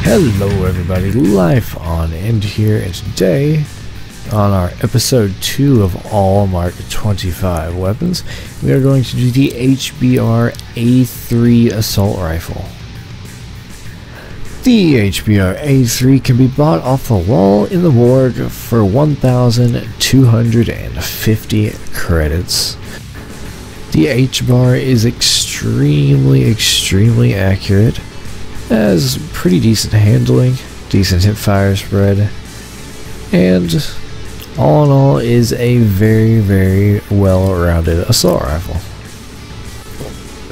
Hello everybody, Life on End here, and today on our episode 2 of all Mark 25 weapons, we are going to do the HBRa3 assault rifle. The HBRa3 can be bought off the wall in the morgue for 1,250 credits. The H-bar is extremely accurate, has pretty decent handling, decent hip fire spread, and all in all is a very well-rounded assault rifle.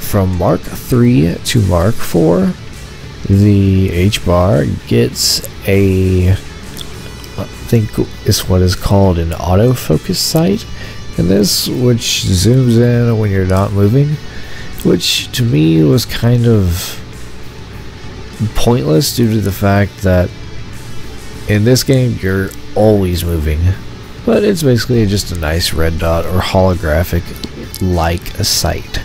From Mark 3 to Mark 4, the H-bar gets I think it's what is called an autofocus sight, and this which zooms in when you're not moving, which to me was kind of pointless due to the fact that in this game you're always moving, but it's basically just a nice red dot or holographic like a sight.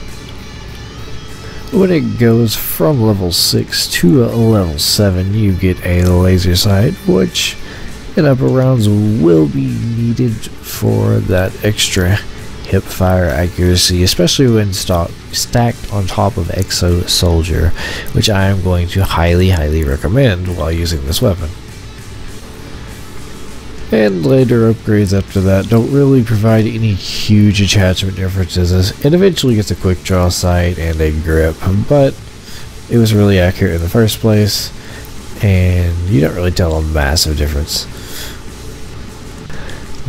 When it goes from level 6 to level 7, you get a laser sight, which in upper rounds will be needed for that extra hip fire accuracy, especially when stacked on top of Exo Soldier, which I am going to highly recommend while using this weapon. And later upgrades after that don't really provide any huge attachment differences. It eventually gets a quick draw sight and a grip, but it was really accurate in the first place, and you don't really tell a massive difference.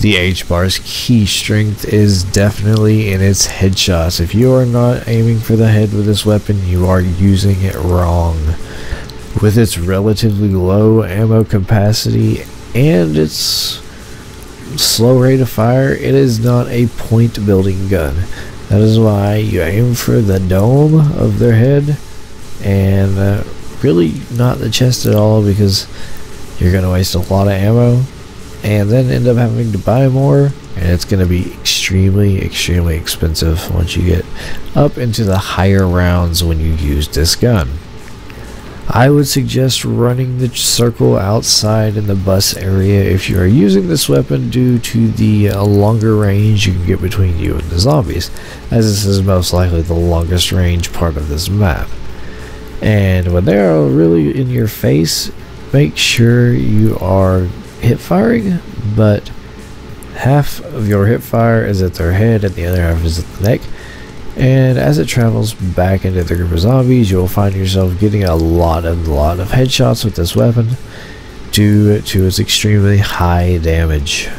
The H-bar's key strength is definitely in its headshots. If you are not aiming for the head with this weapon, you are using it wrong. With its relatively low ammo capacity and its slow rate of fire, it is not a point building gun. That is why you aim for the dome of their head and really not the chest at all, because you're going to waste a lot of ammo and then end up having to buy more, and it's going to be extremely expensive once you get up into the higher rounds when you use this gun. I would suggest running the circle outside in the bus area if you are using this weapon, due to the longer range you can get between you and the zombies, as this is most likely the longest range part of this map. And when they are really in your face, make sure you are hip firing, but half of your hip fire is at their head and the other half is at the neck, and as it travels back into the group of zombies, you'll find yourself getting a lot of headshots with this weapon due to its extremely high damage.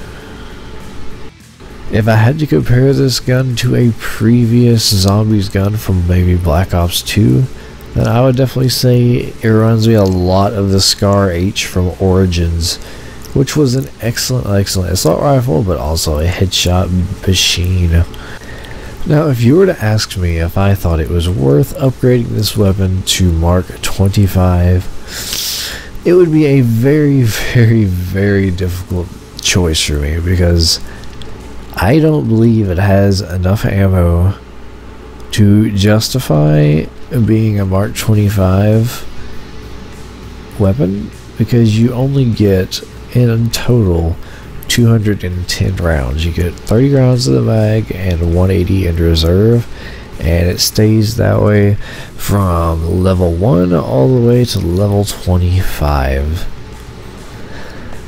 If I had to compare this gun to a previous zombies gun from maybe Black Ops 2, then I would definitely say it reminds me a lot of the Scar H from Origins, which was an excellent assault rifle, but also a headshot machine. Now, if you were to ask me if I thought it was worth upgrading this weapon to Mark 25, it would be a very difficult choice for me, because I don't believe it has enough ammo to justify being a Mark 25 weapon, because you only get in total 210 rounds. You get 30 rounds in the mag and 180 in reserve, and it stays that way from level 1 all the way to level 25.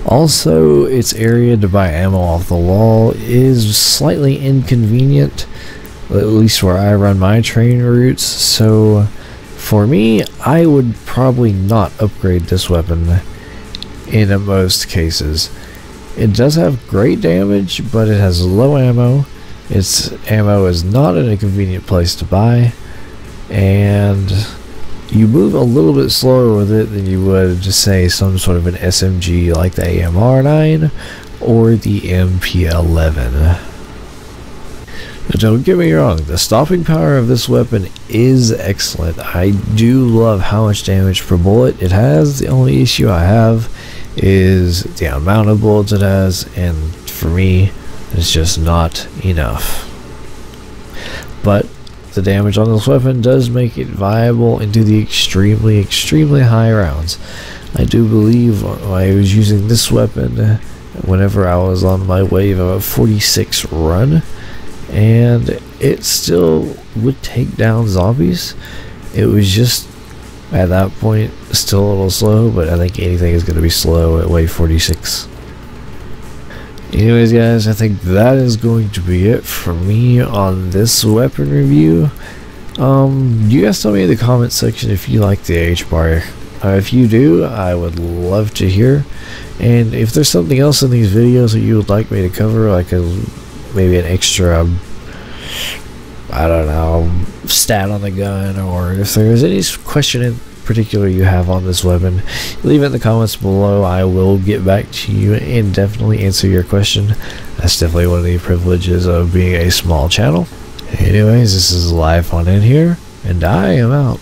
Also, its area to buy ammo off the wall is slightly inconvenient, at least where I run my training routes, so for me, I would probably not upgrade this weapon in most cases. It does have great damage, but it has low ammo. Its ammo is not in a convenient place to buy, and you move a little bit slower with it than you would to say some sort of an SMG like the AMR9 or the MP11. But don't get me wrong, the stopping power of this weapon is excellent. I do love how much damage per bullet it has. The only issue I have is the amount of bullets it has, and for me, it's just not enough. But the damage on this weapon does make it viable into the extremely high rounds. I do believe I was using this weapon whenever I was on my wave of a 46 run, and it still would take down zombies. It was just at that point still a little slow, but I think anything is going to be slow at wave 46. Anyways guys, I think that is going to be it for me on this weapon review. You guys tell me in the comment section if you like the HBRa. If you do, I would love to hear. And if there's something else in these videos that you would like me to cover, like maybe an extra, I don't know, stat on the gun, or if there's any question in particular you have on this weapon, leave it in the comments below. I will get back to you and definitely answer your question. That's definitely one of the privileges of being a small channel. Anyways, this is L1f On End here, and I am out.